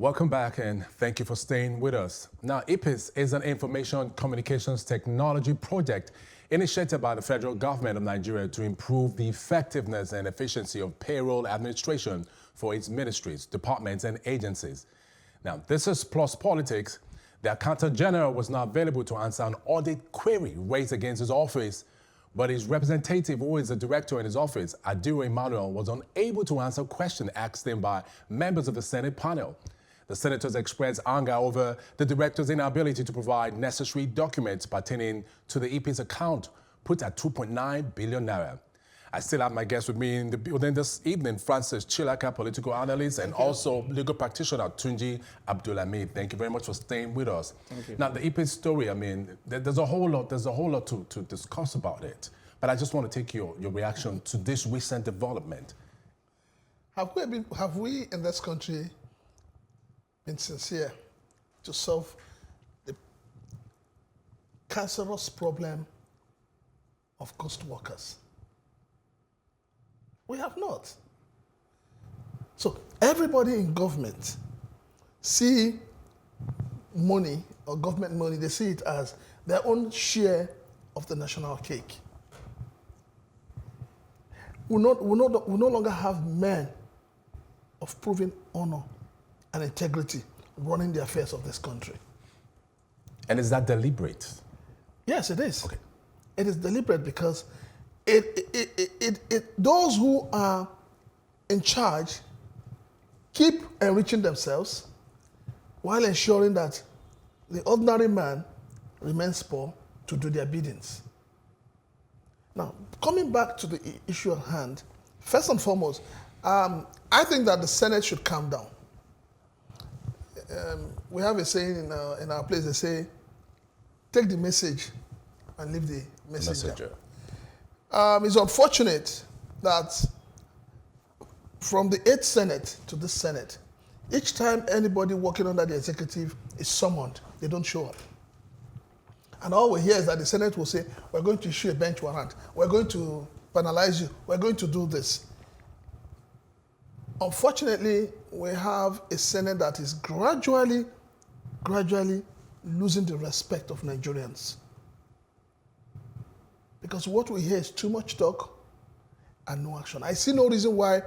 Welcome back and thank you for staying with us. Now, IPPIS is an information communications technology project initiated by the federal government of Nigeria to improve the effectiveness and efficiency of payroll administration for its ministries, departments, and agencies. Now, this is plus politics. The Accountant General was not available to answer an audit query raised against his office, but his representative, who is the director in his office, Adiro Emmanuel, was unable to answer questions asked him by members of the Senate panel. The senators expressed anger over the director's inability to provide necessary documents pertaining to the IPPIS account, put at 2.9 billion naira. I still have my guest with me in the building this evening, Francis Chilaka, political analyst, and also legal practitioner, Tunji Abdulhameed. Thank you very much for staying with us. Thank you. Now, the IPPIS story, I mean, there's a whole lot to discuss about it. But I just want to take your reaction to this recent development. Have we in this country been sincere to solve the cancerous problem of ghost workers? We have not. So everybody in government see money or government money, they see it as their own share of the national cake. We no longer have men of proven honor and integrity running the affairs of this country. And is that deliberate? Yes, it is. Okay. It is deliberate because those who are in charge keep enriching themselves while ensuring that the ordinary man remains poor to do their biddings. Now, coming back to the issue at hand, first and foremost, I think that the Senate should calm down. We have a saying in our place, they say, take the message and leave the messenger. It's unfortunate that from the 8th Senate to this Senate, each time anybody working under the executive is summoned, they don't show up. And all we hear is that the Senate will say, we're going to issue a bench warrant, we're going to penalize you, we're going to do this. Unfortunately, we have a Senate that is gradually losing the respect of Nigerians. Because what we hear is too much talk and no action. I see no reason why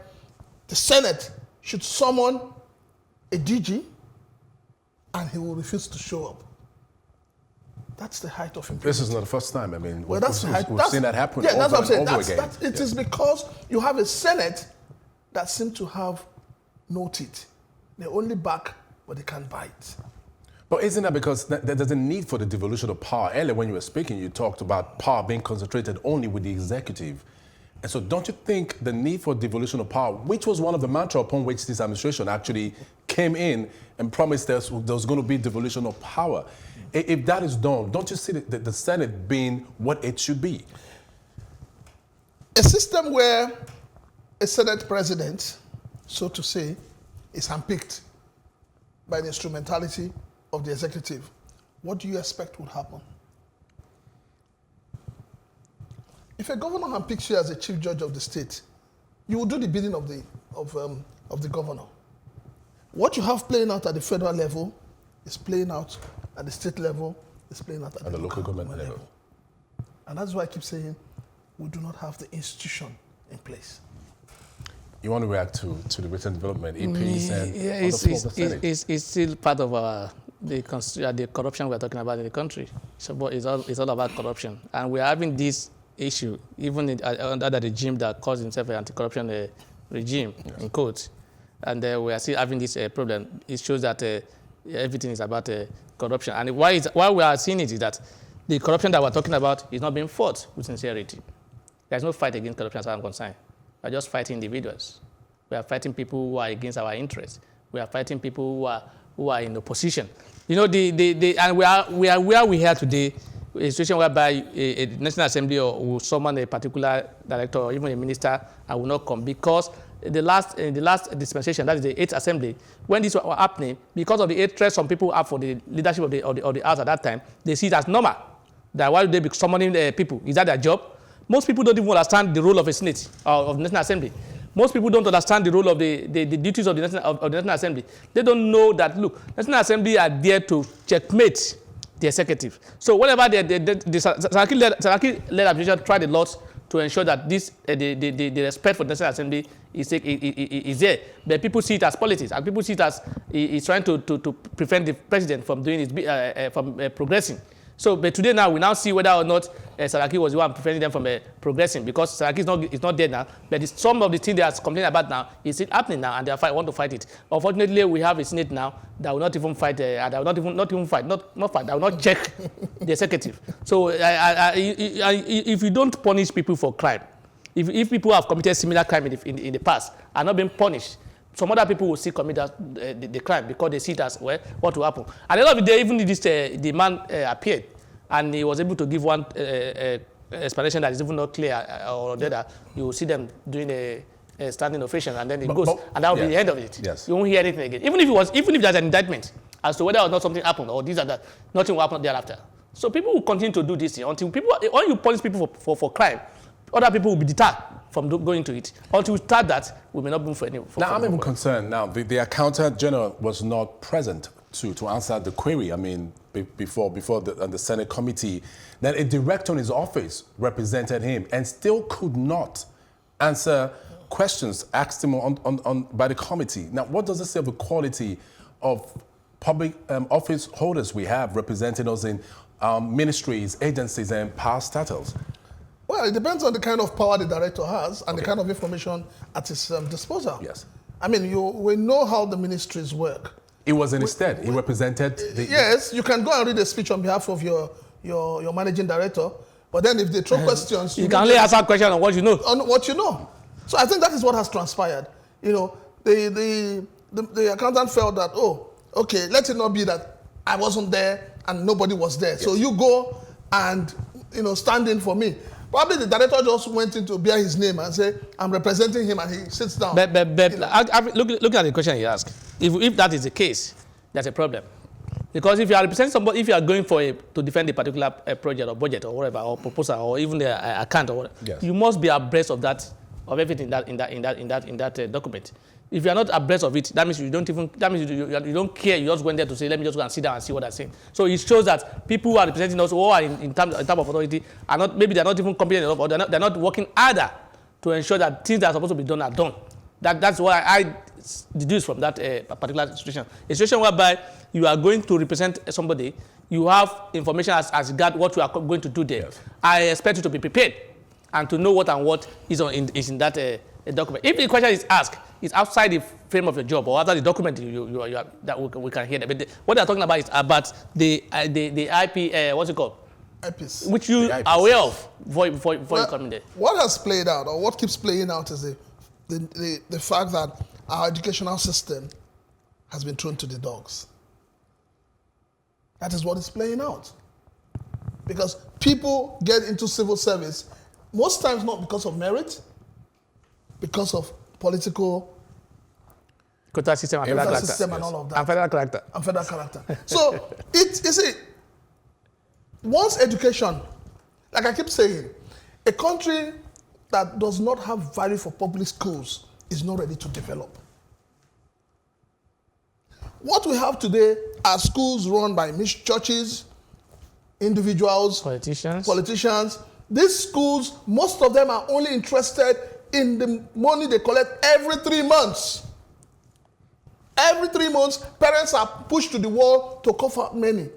the Senate should summon a DG and he will refuse to show up. That's the height of impunity. This is not the first time. I mean, we've seen that happen over that's what I'm saying. and over again. It is because you have a Senate that seems to have no teeth. They only back, but they can't bite. But isn't that because there's a need for the devolution of power? Earlier when you were speaking, you talked about power being concentrated only with the executive. And so don't you think the need for devolution of power, which was one of the mantra upon which this administration actually came in and promised there was going to be devolution of power, if that is done, don't you see the Senate being what it should be? A system where a Senate president, so to say, is handpicked by the instrumentality of the executive, what do you expect would happen? If a governor handpicks you as a chief judge of the state, you will do the bidding of the governor. What you have playing out at the federal level is playing out at the state level, is playing out at the local government level. And that's why I keep saying we do not have the institution in place. You want to react to the recent development, IPPIS and it's still part of the corruption we're talking about in the country. So it's all about corruption. And we're having this issue, even under the regime that calls himself an anti-corruption regime, yes, in quotes. And we are still having this problem. It shows that everything is about corruption. And why we are seeing it is that the corruption that we're talking about is not being fought with sincerity. There's no fight against corruption as far as I'm concerned. We're just fighting individuals. We are fighting people who are against our interests. We are fighting people who are in opposition. You know, and we are where we are today, a situation whereby a National Assembly will summon a particular director or even a minister and will not come because in the last dispensation, that is the 8th Assembly, when this was happening, because of the hatred some people have for the leadership of the House at that time, they see it as normal. That why would they be summoning people? Is that their job? Most people don't even understand the role of a Senate or of the National Assembly. Most people don't understand the role of the duties of the National Assembly. They don't know that, look, National Assembly are there to checkmate the executive. So whatever Saraki-led administration tried a lot to ensure that this the respect for the National Assembly is there. But people see it as politics, and people see it as he's trying to prevent the president from doing his progressing. So, but today now we now see whether or not Saraki was the one preventing them from progressing, because Saraki is not dead now. But some of the things they are complaining about now is it happening now, and they want to fight it. Unfortunately, we have a Senate now that will not even fight. That will not even fight. Not fight. That will not check the executive. So, if you don't punish people for crime, if people have committed similar crime in the past are not being punished, some other people will still commit the crime because they see it as, well, what will happen. At the end of the day, even this, the man appeared, and he was able to give one explanation that is even not clear, or that you will see them doing a standing ovation, and then it goes, and that will be the end of it. Yes. You won't hear anything again. Even if there's an indictment as to whether or not something happened, or this or that, nothing will happen thereafter. So people will continue to do this thing until when you punish people for crime, other people will be deterred from going to it. Until we start that, we may not move for any. Now, I'm even concerned now. The Accountant General was not present to answer the query. I mean, before the Senate committee, then a director in his office represented him and still could not answer questions asked him by the committee. Now, what does it say of the quality of public office holders we have representing us in ministries, agencies, and power statutes? Well, it depends on the kind of power the director has and the kind of information at his disposal. Yes. I mean, we know how the ministries work. It was instead, he represented the... Yes, you can go and read a speech on behalf of your managing director, but then if they throw questions... You can only answer questions on what you know. On what you know. So I think that is what has transpired. You know, the accountant felt that, oh, okay, let it not be that I wasn't there and nobody was there. Yes. So you go and, stand in for me. Probably the director just went in to bear his name and say, I'm representing him, and he sits down. But look at the question he asked. If that is the case, there's a problem. Because if you are representing somebody, if you are going to defend a particular project or budget or whatever, or proposal, or even the account or whatever, yes, you must be abreast of that, of everything in that document. If you are not abreast of it, that means you don't don't care. You just went there to say, let me just go and sit down and see what I'm saying. So it shows that people who are representing us, who are in terms of authority, are not, maybe they're not even competent enough, or they're not working harder to ensure that things that are supposed to be done are done. That's what I deduce from that particular situation. A situation whereby you are going to represent somebody, you have information as regards what you are going to do there. Yes. I expect you to be prepared and to know what is in that document. If the question is asked, it's outside the frame of your job or outside the document you are, that we can hear that. But what they're talking about is about the IP, what's it called? IPPIS. Which you are aware of before you come in there. What has played out, or what keeps playing out, is the fact that our educational system has been thrown to the dogs. That is what is playing out. Because people get into civil service, most times not because of merit, because of political quota system and federal character. And all of that. And federal character. And federal character. So, once education, like I keep saying, a country that does not have value for public schools is not ready to develop. What we have today are schools run by churches, individuals, politicians. These schools, most of them are only interested in the money they collect every 3 months. Every 3 months, parents are pushed to the wall to cough out money.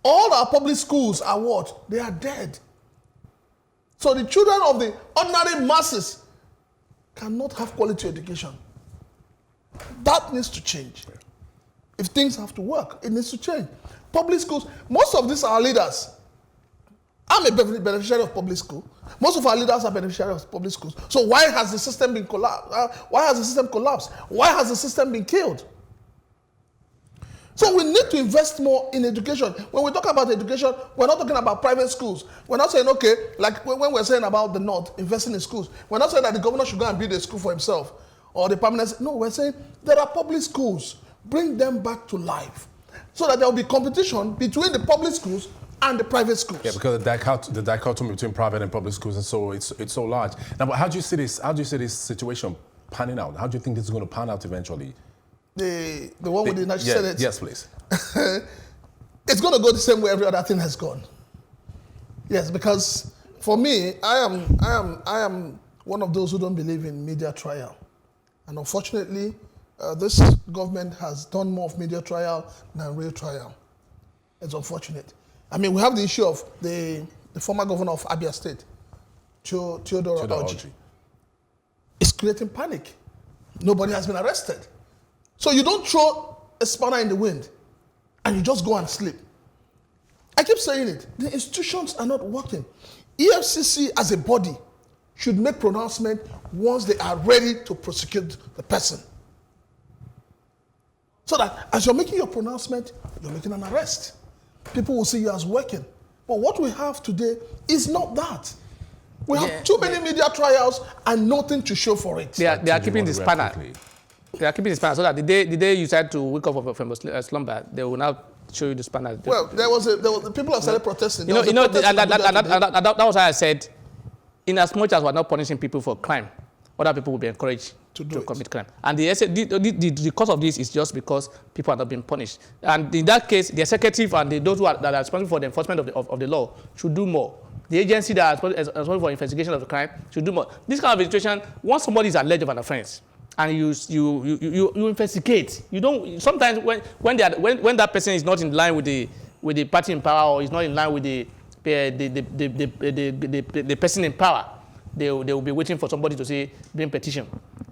All our public schools are what? They are dead. So the children of the ordinary masses cannot have quality education. That needs to change. If things have to work, it needs to change. Public schools, most of these are leaders. I'm a beneficiary of public school. Most of our leaders are beneficiaries of public schools. So why has the system been collapsed? Why has the system collapsed? Why has the system been killed? So we need to invest more in education. When we talk about education, we're not talking about private schools. We're not saying, okay, like when we're saying about the North, investing in schools, we're not saying that the governor should go and build a school for himself or the permanent. No, we're saying there are public schools. Bring them back to life so that there will be competition between the public schools and the private schools. Yeah, because the dichotomy between private and public schools is so large. Now, but how do you see this situation panning out? How do you think this is going to pan out eventually? The one with the National Senate? Yes, please. It's going to go the same way every other thing has gone. Yes, because for me, I am one of those who don't believe in media trial. And unfortunately, this government has done more of media trial than real trial. It's unfortunate. I mean, we have the issue of the former governor of Abia State, Theodore Oji. It's creating panic. Nobody has been arrested. So you don't throw a spanner in the wind and you just go and sleep. I keep saying it. The institutions are not working. EFCC as a body should make pronouncement once they are ready to prosecute the person. So that as you're making your pronouncement, you're making an arrest. People will see you as working. But what we have today is not that. We have too many media trials and nothing to show for it. They are keeping the spanner. They are keeping the spanner so that the day you decide to wake up from a slumber, they will now show you the spanner. Well, there was people have started protesting. That was why I said, in as much as we're not punishing people for crime, other people will be encouraged to commit crime. And the cause of this is just because people are not being punished. And in that case, the executive and those that are responsible for the enforcement of the law should do more. The agency that is responsible for investigation of the crime should do more. This kind of situation, once somebody is alleged of an offense, and you investigate, you don't. Sometimes when that person is not in line with the party in power or is not in line with the person in power, they will be waiting for somebody to say bring petition.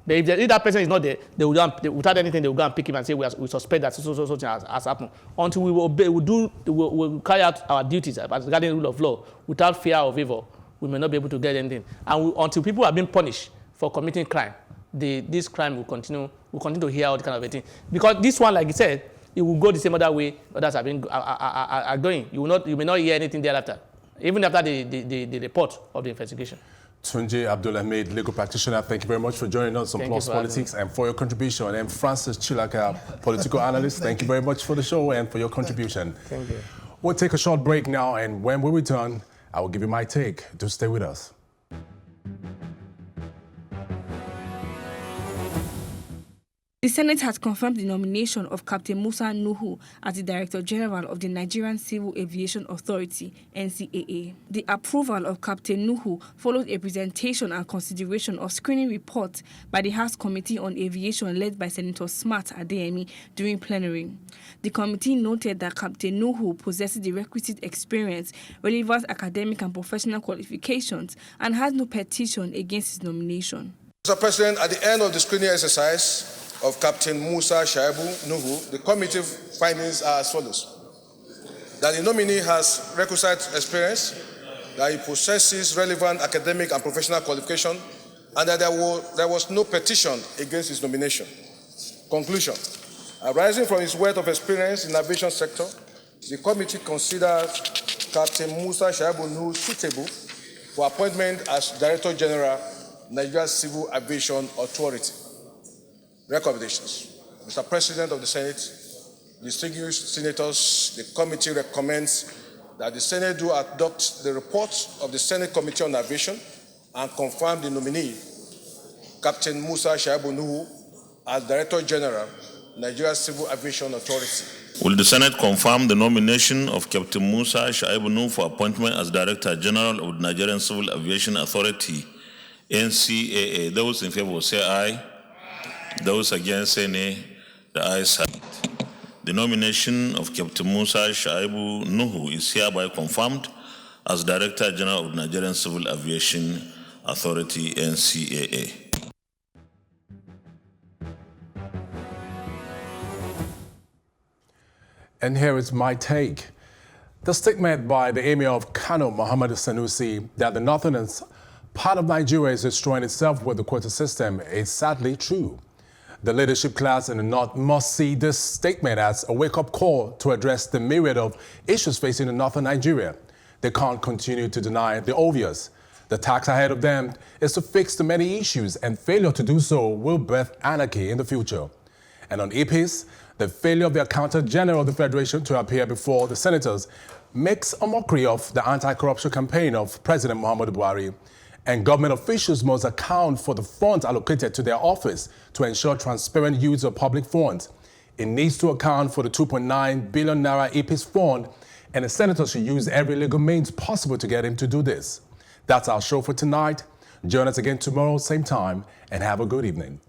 But if that person is not there, without anything, they will go and pick him and say we suspect that so has happened. Until we will carry out our duties as regarding the rule of law without fear of evil, we may not be able to get anything. And until people are being punished for committing crime, this crime will continue. We'll continue to hear all the kind of thing. Because this one, like you said, it will go the same other way others are going. You may not hear anything thereafter, even after the report of the investigation. Tunji Abdulhameed, legal practitioner, thank you very much for joining us on Plus Politics and for your contribution. And Francis Chilaka, political analyst, thank you very much for the show and for your contribution. Thank you. We'll take a short break now, and when we return, I will give you my take. Do stay with us. The Senate has confirmed the nomination of Captain Musa Nuhu as the Director General of the Nigerian Civil Aviation Authority, NCAA. The approval of Captain Nuhu followed a presentation and consideration of screening reports by the House Committee on Aviation led by Senator Smart Adeyemi during plenary. The committee noted that Captain Nuhu possesses the requisite experience, relevant academic and professional qualifications, and has no petition against his nomination. Mr. President, at the end of the screening exercise of Captain Musa Shaibu Nuhu, the committee findings are as follows: that the nominee has requisite experience, that he possesses relevant academic and professional qualification, and that there was no petition against his nomination. Conclusion: arising from his wealth of experience in the aviation sector, the committee considers Captain Musa Shaibu Nuhu suitable for appointment as Director General, Nigeria Civil Aviation Authority. Recommendations. Mr. President of the Senate, distinguished senators, the committee recommends that the Senate do adopt the report of the Senate Committee on Aviation and confirm the nominee, Captain Musa Shaibu Nuhu, as Director General, Nigeria Civil Aviation Authority. Will the Senate confirm the nomination of Captain Musa Shaibu Nuhu for appointment as Director General of the Nigerian Civil Aviation Authority, NCAA? Those in favor say aye. Those against say nay. The ayes have it. The nomination of Captain Musa Shaibu Nuhu is hereby confirmed as Director General of the Nigerian Civil Aviation Authority, NCAA. And here is my take. The statement by the Emir of Kano, Muhammad Sanusi, that the northern part of Nigeria is destroying itself with the quota system is sadly true. The leadership class in the North must see this statement as a wake-up call to address the myriad of issues facing the northern Nigeria. They can't continue to deny the obvious. The task ahead of them is to fix the many issues, and failure to do so will birth anarchy in the future. And on IPPIS, the failure of the Accountant General of the Federation to appear before the senators makes a mockery of the anti-corruption campaign of President Muhammadu Buhari And government officials must account for the funds allocated to their office to ensure transparent use of public funds. It needs to account for the 2.9 billion naira IPPIS fund, and the senator should use every legal means possible to get him to do this. That's our show for tonight. Join us again tomorrow, same time, and have a good evening.